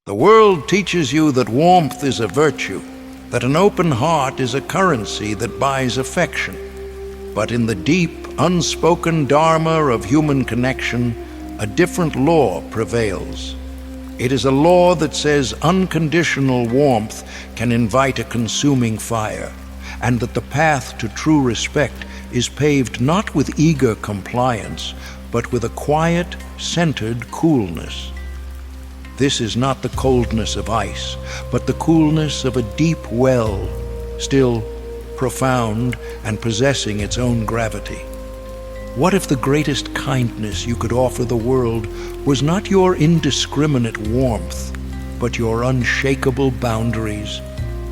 The world teaches you that warmth is a virtue, that an open heart is a currency that buys affection. But in the deep, unspoken dharma of human connection, a different law prevails. It is a law that says unconditional warmth can invite a consuming fire, and that the path to true respect is paved not with eager compliance, but with a quiet, centered coolness. This is not the coldness of ice, but the coolness of a deep well, still profound and possessing its own gravity. What if the greatest kindness you could offer the world was not your indiscriminate warmth, but your unshakable boundaries?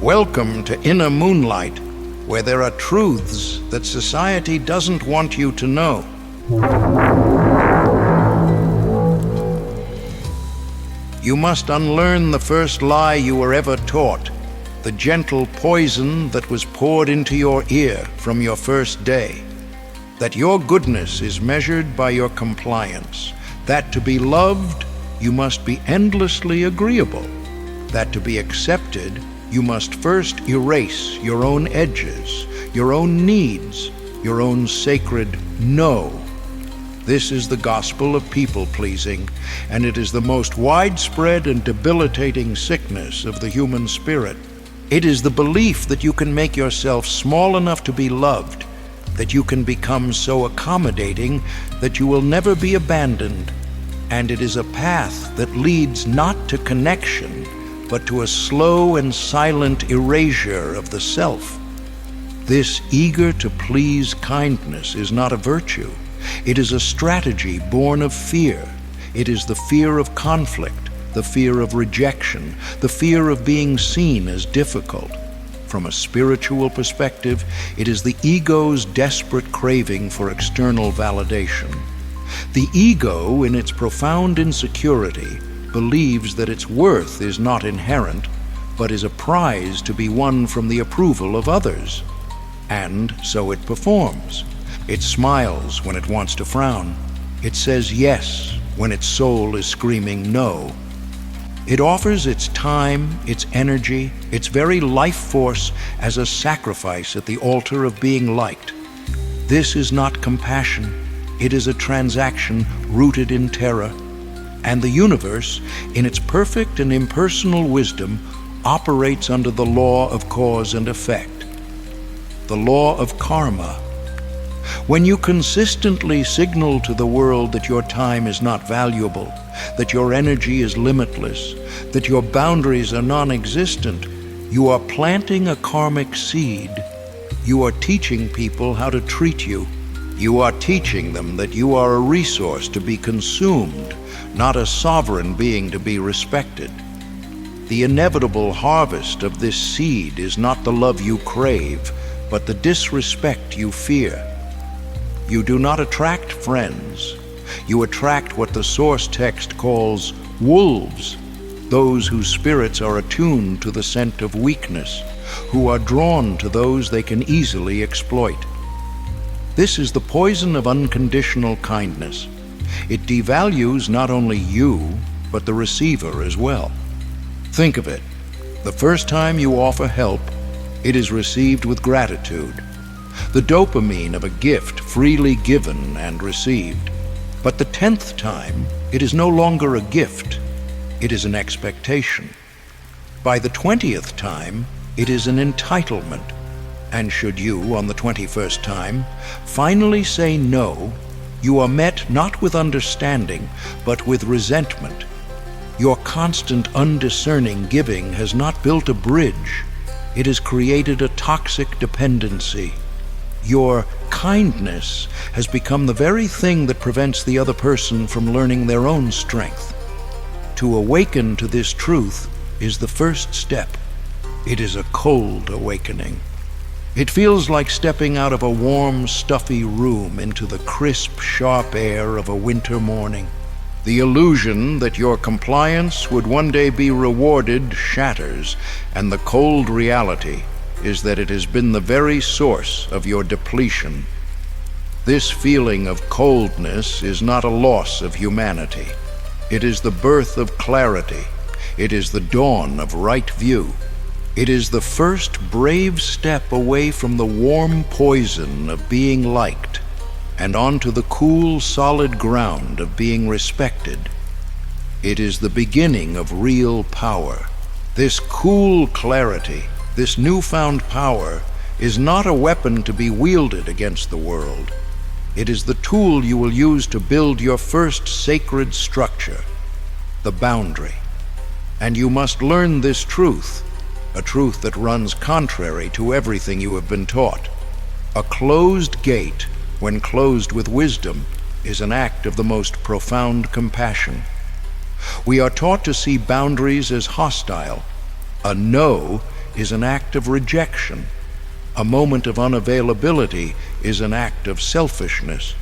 Welcome to Inner Moonlight, where there are truths that society doesn't want you to know. You must unlearn the first lie you were ever taught, the gentle poison that was poured into your ear from your first day. That your goodness is measured by your compliance. That to be loved, you must be endlessly agreeable. That to be accepted, you must first erase your own edges, your own needs, your own sacred no. This is the gospel of people-pleasing, and it is the most widespread and debilitating sickness of the human spirit. It is the belief that you can make yourself small enough to be loved, that you can become so accommodating that you will never be abandoned, and it is a path that leads not to connection, but to a slow and silent erasure of the self. This eager-to-please kindness is not a virtue. It is a strategy born of fear. It is the fear of conflict, the fear of rejection, the fear of being seen as difficult. From a spiritual perspective, it is the ego's desperate craving for external validation. The ego, in its profound insecurity, believes that its worth is not inherent, but is a prize to be won from the approval of others. And so it performs. It smiles when it wants to frown. It says yes when its soul is screaming no. It offers its time, its energy, its very life force as a sacrifice at the altar of being liked. This is not compassion. It is a transaction rooted in terror. And the universe, in its perfect and impersonal wisdom, operates under the law of cause and effect, the law of karma. When you consistently signal to the world that your time is not valuable, that your energy is limitless, that your boundaries are non-existent, you are planting a karmic seed. You are teaching people how to treat you. You are teaching them that you are a resource to be consumed, not a sovereign being to be respected. The inevitable harvest of this seed is not the love you crave, but the disrespect you fear. You do not attract friends. You attract what the source text calls wolves, those whose spirits are attuned to the scent of weakness, who are drawn to those they can easily exploit. This is the poison of unconditional kindness. It devalues not only you, but the receiver as well. Think of it. The first time you offer help, it is received with gratitude, the dopamine of a gift freely given and received. But the 10th time, it is no longer a gift, it is an expectation. By the 20th time, it is an entitlement. And should you, on the 21st time, finally say no, you are met not with understanding, but with resentment. Your constant, undiscerning giving has not built a bridge. It has created a toxic dependency. Your kindness has become the very thing that prevents the other person from learning their own strength. To awaken to this truth is the first step. It is a cold awakening. It feels like stepping out of a warm, stuffy room into the crisp, sharp air of a winter morning. The illusion that your compliance would one day be rewarded shatters, and the cold reality is that it has been the very source of your depletion. This feeling of coldness is not a loss of humanity. It is the birth of clarity. It is the dawn of right view. It is the first brave step away from the warm poison of being liked and onto the cool, solid ground of being respected. It is the beginning of real power. This cool clarity, this newfound power, is not a weapon to be wielded against the world. It is the tool you will use to build your first sacred structure, the boundary. And you must learn this truth, a truth that runs contrary to everything you have been taught. A closed gate, when closed with wisdom, is an act of the most profound compassion. We are taught to see boundaries as hostile. A no is an act of rejection. A moment of unavailability is an act of selfishness.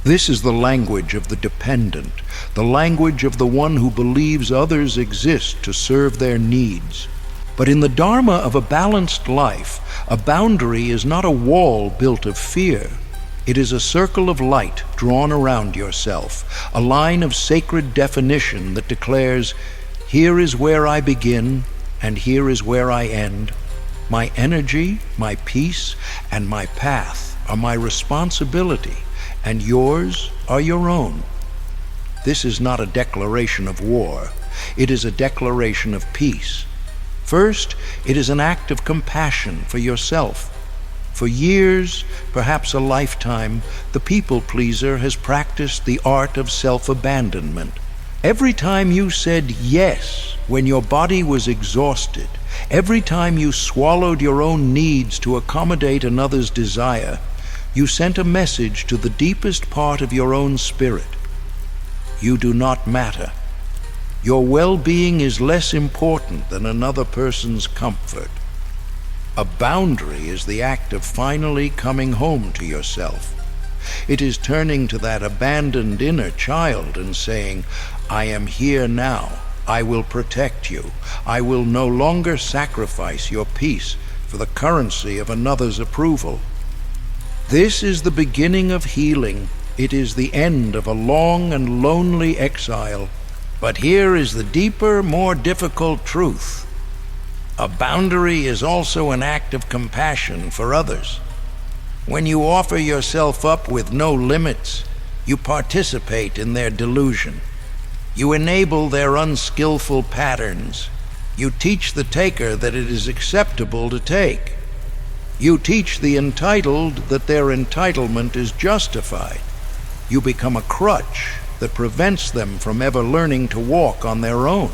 This is the language of the dependent, the language of the one who believes others exist to serve their needs. But in the Dharma of a balanced life, a boundary is not a wall built of fear. It is a circle of light drawn around yourself, a line of sacred definition that declares, here is where I begin, and here is where I end. My energy, my peace, and my path are my responsibility, and yours are your own. This is not a declaration of war. It is a declaration of peace. First, it is an act of compassion for yourself. For years, perhaps a lifetime, the people-pleaser has practiced the art of self-abandonment. Every time you said yes when your body was exhausted, every time you swallowed your own needs to accommodate another's desire, you sent a message to the deepest part of your own spirit. You do not matter. Your well-being is less important than another person's comfort. A boundary is the act of finally coming home to yourself. It is turning to that abandoned inner child and saying, I am here now. I will protect you. I will no longer sacrifice your peace for the currency of another's approval. This is the beginning of healing. It is the end of a long and lonely exile. But here is the deeper, more difficult truth. A boundary is also an act of compassion for others. When you offer yourself up with no limits, you participate in their delusion. You enable their unskillful patterns. You teach the taker that it is acceptable to take. You teach the entitled that their entitlement is justified. You become a crutch that prevents them from ever learning to walk on their own.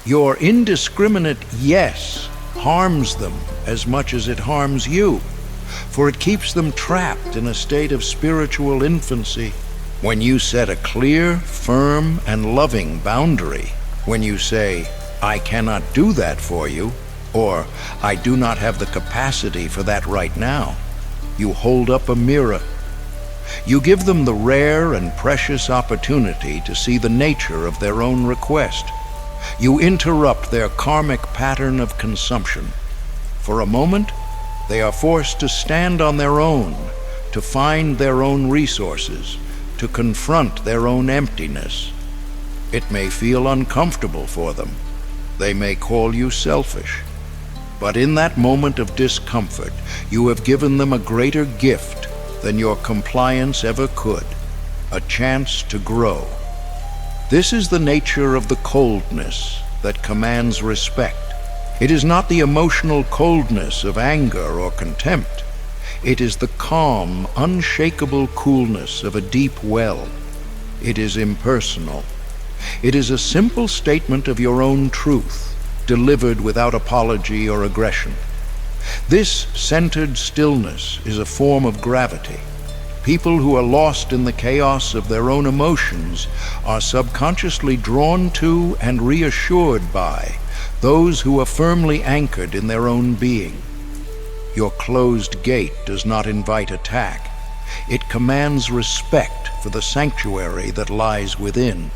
Your indiscriminate yes harms them as much as it harms you, for it keeps them trapped in a state of spiritual infancy. When you set a clear, firm, and loving boundary, when you say, I cannot do that for you, or I do not have the capacity for that right now, you hold up a mirror. You give them the rare and precious opportunity to see the nature of their own request. You interrupt their karmic pattern of consumption. For a moment, they are forced to stand on their own, to find their own resources, to confront their own emptiness. It may feel uncomfortable for them. They may call you selfish. But in that moment of discomfort, you have given them a greater gift than your compliance ever could, a chance to grow. This is the nature of the coldness that commands respect. It is not the emotional coldness of anger or contempt. It is the calm, unshakable coolness of a deep well. It is impersonal. It is a simple statement of your own truth, delivered without apology or aggression. This centered stillness is a form of gravity. People who are lost in the chaos of their own emotions are subconsciously drawn to and reassured by those who are firmly anchored in their own being. Your closed gate does not invite attack. It commands respect for the sanctuary that lies within.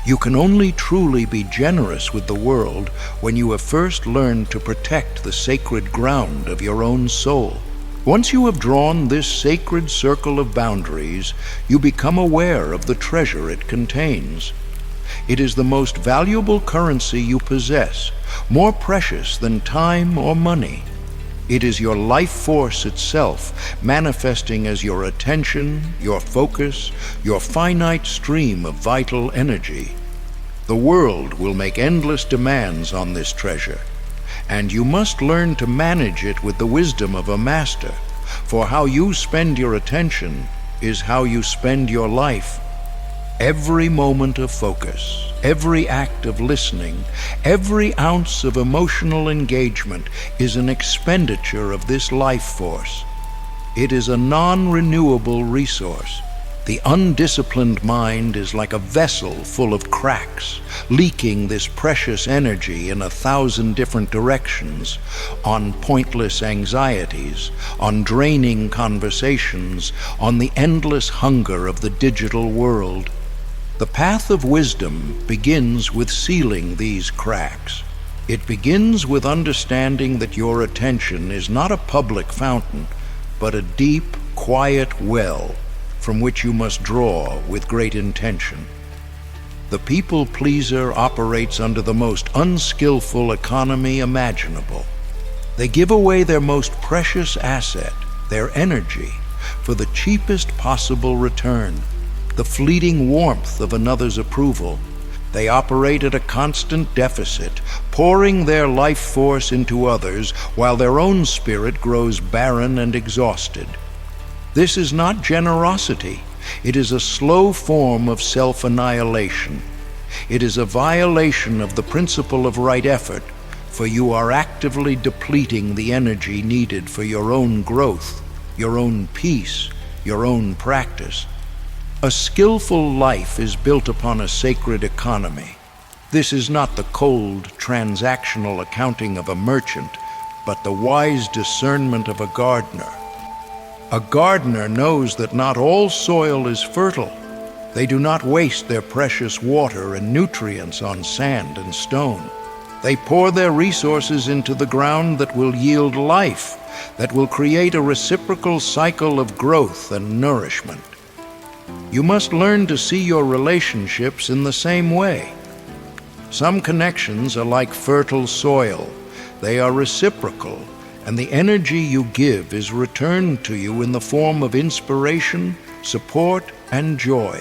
You can only truly be generous with the world when you have first learned to protect the sacred ground of your own soul. Once you have drawn this sacred circle of boundaries, you become aware of the treasure it contains. It is the most valuable currency you possess, more precious than time or money. It is your life force itself, manifesting as your attention, your focus, your finite stream of vital energy. The world will make endless demands on this treasure, and you must learn to manage it with the wisdom of a master, for how you spend your attention is how you spend your life. Every moment of focus, every act of listening, every ounce of emotional engagement is an expenditure of this life force. It is a non-renewable resource. The undisciplined mind is like a vessel full of cracks, leaking this precious energy in 1,000 different directions, on pointless anxieties, on draining conversations, on the endless hunger of the digital world. The path of wisdom begins with sealing these cracks. It begins with understanding that your attention is not a public fountain, but a deep, quiet well from which you must draw with great intention. The people pleaser operates under the most unskillful economy imaginable. They give away their most precious asset, their energy, for the cheapest possible return, the fleeting warmth of another's approval. They operate at a constant deficit, pouring their life force into others while their own spirit grows barren and exhausted. This is not generosity. It is a slow form of self-annihilation. It is a violation of the principle of right effort, for you are actively depleting the energy needed for your own growth, your own peace, your own practice. A skillful life is built upon a sacred economy. This is not the cold, transactional accounting of a merchant, but the wise discernment of a gardener. A gardener knows that not all soil is fertile. They do not waste their precious water and nutrients on sand and stone. They pour their resources into the ground that will yield life, that will create a reciprocal cycle of growth and nourishment. You must learn to see your relationships in the same way. Some connections are like fertile soil. They are reciprocal, and the energy you give is returned to you in the form of inspiration, support, and joy.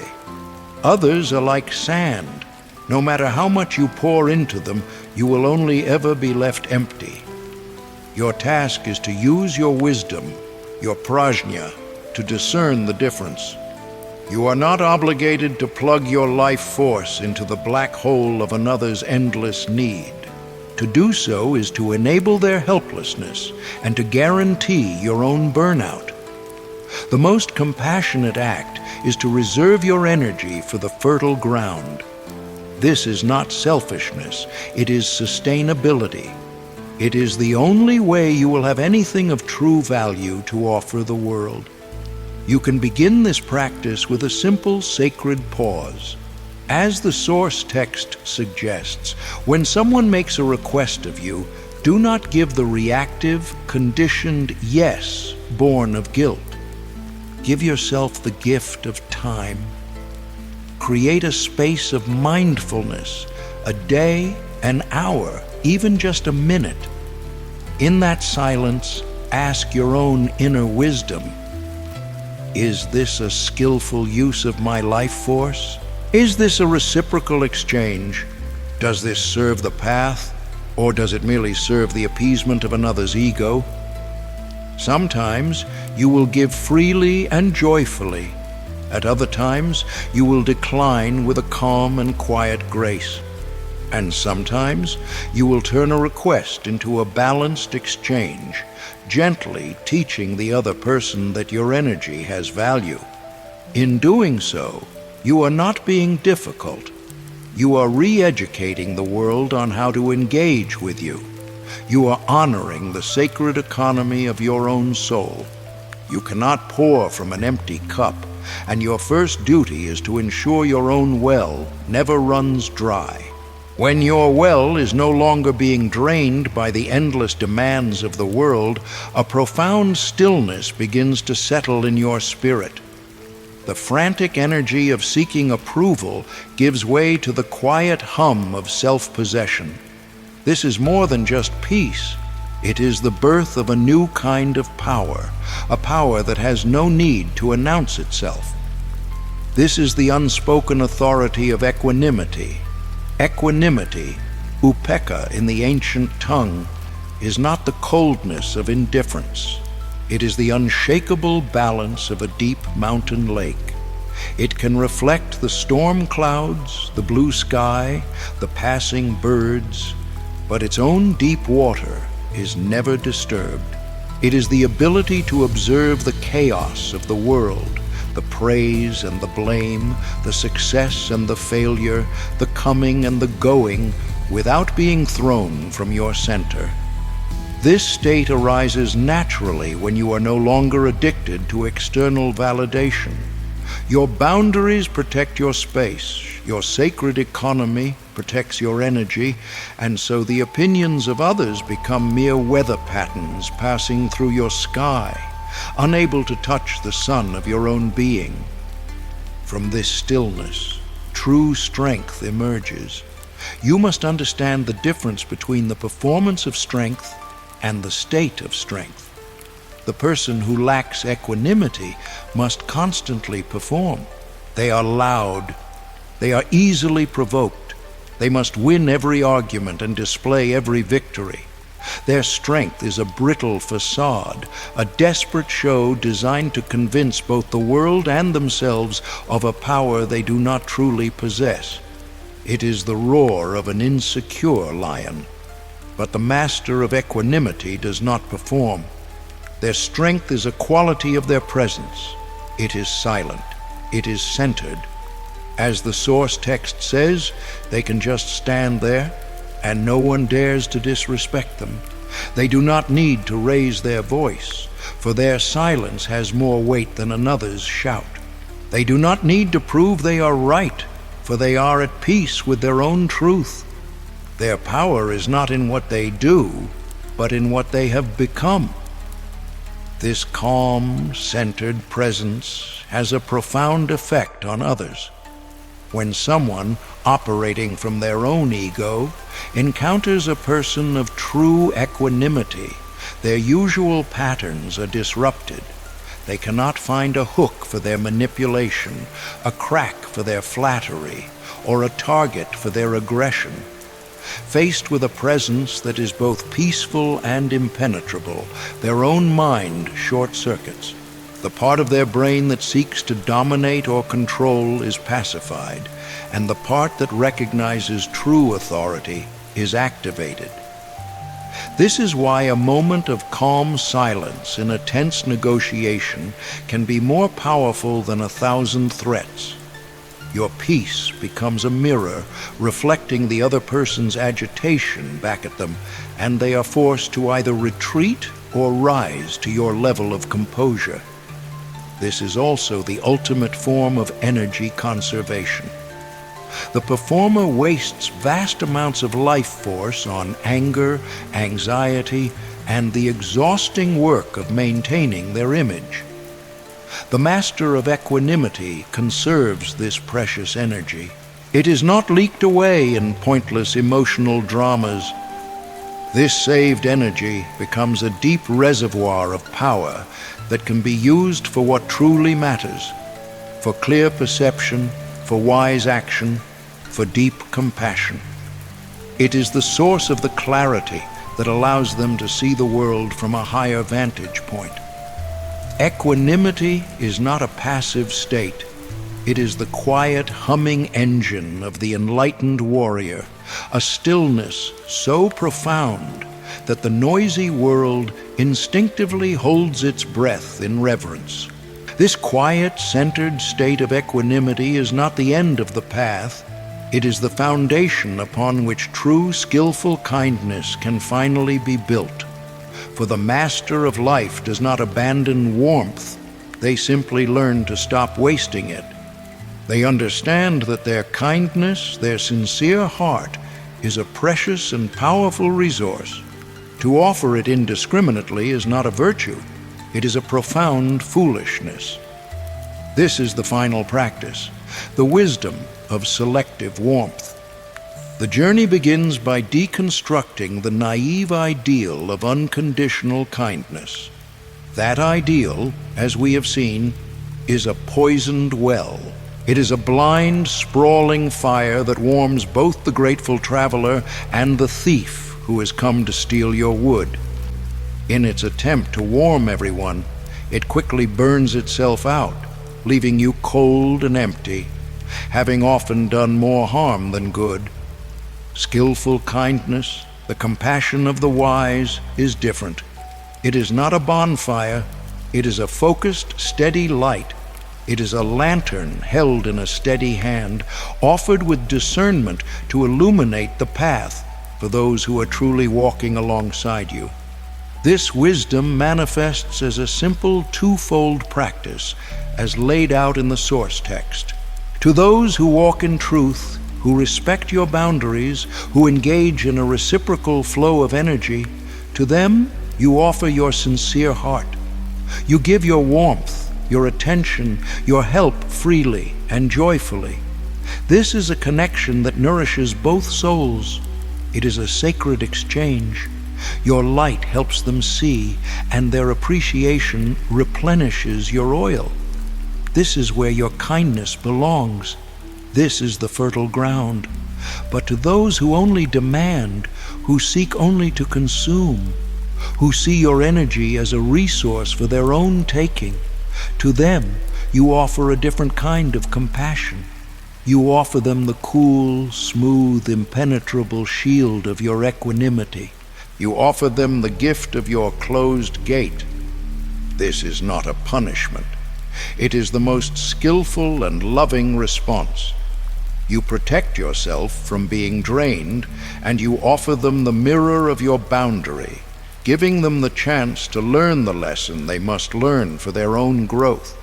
Others are like sand. No matter how much you pour into them, you will only ever be left empty. Your task is to use your wisdom, your prajna, to discern the difference. You are not obligated to plug your life force into the black hole of another's endless need. To do so is to enable their helplessness and to guarantee your own burnout. The most compassionate act is to reserve your energy for the fertile ground. This is not selfishness, it is sustainability. It is the only way you will have anything of true value to offer the world. You can begin this practice with a simple sacred pause. As the source text suggests, when someone makes a request of you, do not give the reactive, conditioned yes born of guilt. Give yourself the gift of time. Create a space of mindfulness, a day, an hour, even just a minute. In that silence, ask your own inner wisdom. Is this a skillful use of my life force? Is this a reciprocal exchange? Does this serve the path, or does it merely serve the appeasement of another's ego? Sometimes you will give freely and joyfully. At other times you will decline with a calm and quiet grace. And sometimes you will turn a request into a balanced exchange, gently teaching the other person that your energy has value. In doing so, you are not being difficult. You are re-educating the world on how to engage with you. You are honoring the sacred economy of your own soul. You cannot pour from an empty cup, and your first duty is to ensure your own well never runs dry. When your well is no longer being drained by the endless demands of the world, a profound stillness begins to settle in your spirit. the frantic energy of seeking approval gives way to the quiet hum of self-possession. This is more than just peace. It is the birth of a new kind of power, a power that has no need to announce itself. This is the unspoken authority of equanimity. Equanimity, upekkha in the ancient tongue, is not the coldness of indifference. It is the unshakable balance of a deep mountain lake. It can reflect the storm clouds, the blue sky, the passing birds, but its own deep water is never disturbed. It is the ability to observe the chaos of the world, the praise and the blame, the success and the failure, the coming and the going, without being thrown from your center. This state arises naturally when you are no longer addicted to external validation. Your boundaries protect your space, your sacred economy protects your energy, and so the opinions of others become mere weather patterns passing through your sky, unable to touch the sun of your own being. From this stillness, true strength emerges. You must understand the difference between the performance of strength and the state of strength. The person who lacks equanimity must constantly perform. They are loud. They are easily provoked. They must win every argument and display every victory. Their strength is a brittle facade, a desperate show designed to convince both the world and themselves of a power they do not truly possess. It is the roar of an insecure lion. But the master of equanimity does not perform. Their strength is a quality of their presence. It is silent. It is centered. As the source text says, they can just stand there, and no one dares to disrespect them. They do not need to raise their voice, for their silence has more weight than another's shout. They do not need to prove they are right, for they are at peace with their own truth. Their power is not in what they do, but in what they have become. This calm, centered presence has a profound effect on others. When someone, operating from their own ego, encounters a person of true equanimity, their usual patterns are disrupted. They cannot find a hook for their manipulation, a crack for their flattery, or a target for their aggression. Faced with a presence that is both peaceful and impenetrable, their own mind short-circuits. The part of their brain that seeks to dominate or control is pacified, and the part that recognizes true authority is activated. This is why a moment of calm silence in a tense negotiation can be more powerful than 1,000 threats. Your peace becomes a mirror, reflecting the other person's agitation back at them, and they are forced to either retreat or rise to your level of composure. This is also the ultimate form of energy conservation. The performer wastes vast amounts of life force on anger, anxiety, and the exhausting work of maintaining their image. The master of equanimity conserves this precious energy. It is not leaked away in pointless emotional dramas. This saved energy becomes a deep reservoir of power that can be used for what truly matters, for clear perception, for wise action, for deep compassion. It is the source of the clarity that allows them to see the world from a higher vantage point. Equanimity is not a passive state. It is the quiet, humming engine of the enlightened warrior, a stillness so profound that the noisy world instinctively holds its breath in reverence. This quiet, centered state of equanimity is not the end of the path. It is the foundation upon which true, skillful kindness can finally be built. For the master of life does not abandon warmth. They simply learn to stop wasting it. They understand that their kindness, their sincere heart, is a precious and powerful resource. To offer it indiscriminately is not a virtue. It is a profound foolishness. This is the final practice, the wisdom of selective warmth. The journey begins by deconstructing the naive ideal of unconditional kindness. That ideal, as we have seen, is a poisoned well. It is a blind, sprawling fire that warms both the grateful traveler and the thief who has come to steal your wood. In its attempt to warm everyone, it quickly burns itself out, leaving you cold and empty, having often done more harm than good. Skillful kindness, the compassion of the wise, is different. It is not a bonfire, it is a focused, steady light. It is a lantern held in a steady hand, offered with discernment to illuminate the path for those who are truly walking alongside you. This wisdom manifests as a simple twofold practice, as laid out in the source text. To those who walk in truth, who respect your boundaries, who engage in a reciprocal flow of energy, to them you offer your sincere heart. You give your warmth, your attention, your help freely and joyfully. This is a connection that nourishes both souls. It is a sacred exchange. Your light helps them see, and their appreciation replenishes your oil. This is where your kindness belongs. This is the fertile ground. But to those who only demand, who seek only to consume, who see your energy as a resource for their own taking, to them you offer a different kind of compassion. You offer them the cool, smooth, impenetrable shield of your equanimity. You offer them the gift of your closed gate. This is not a punishment. It is the most skillful and loving response. You protect yourself from being drained, and you offer them the mirror of your boundary, giving them the chance to learn the lesson they must learn for their own growth.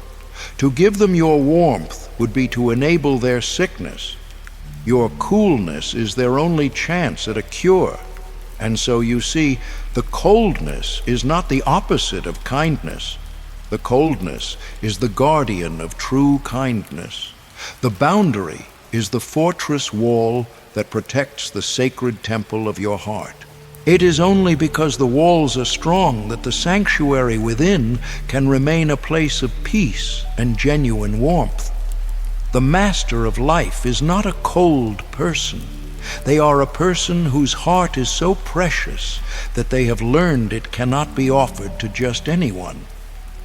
To give them your warmth would be to enable their sickness. Your coolness is their only chance at a cure. And so you see, the coldness is not the opposite of kindness. The coldness is the guardian of true kindness. The boundary is the fortress wall that protects the sacred temple of your heart. It is only because the walls are strong that the sanctuary within can remain a place of peace and genuine warmth. The master of life is not a cold person. They are a person whose heart is so precious that they have learned it cannot be offered to just anyone.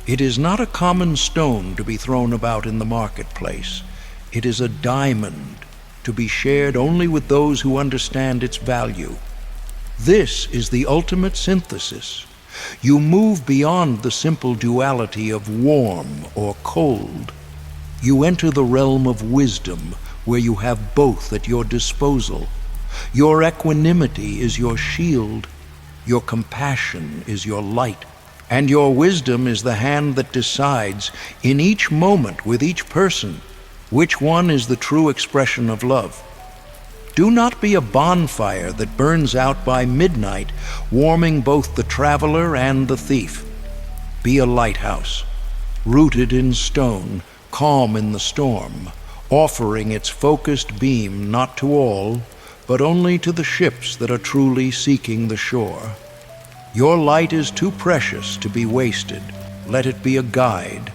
It is not a common stone to be thrown about in the marketplace. It is a diamond to be shared only with those who understand its value. This is the ultimate synthesis. You move beyond the simple duality of warm or cold. You enter the realm of wisdom, where you have both at your disposal. Your equanimity is your shield, your compassion is your light, and your wisdom is the hand that decides, in each moment with each person, which one is the true expression of love. Do not be a bonfire that burns out by midnight, warming both the traveler and the thief. Be a lighthouse, rooted in stone, calm in the storm, offering its focused beam not to all, but only to the ships that are truly seeking the shore. Your light is too precious to be wasted. Let it be a guide,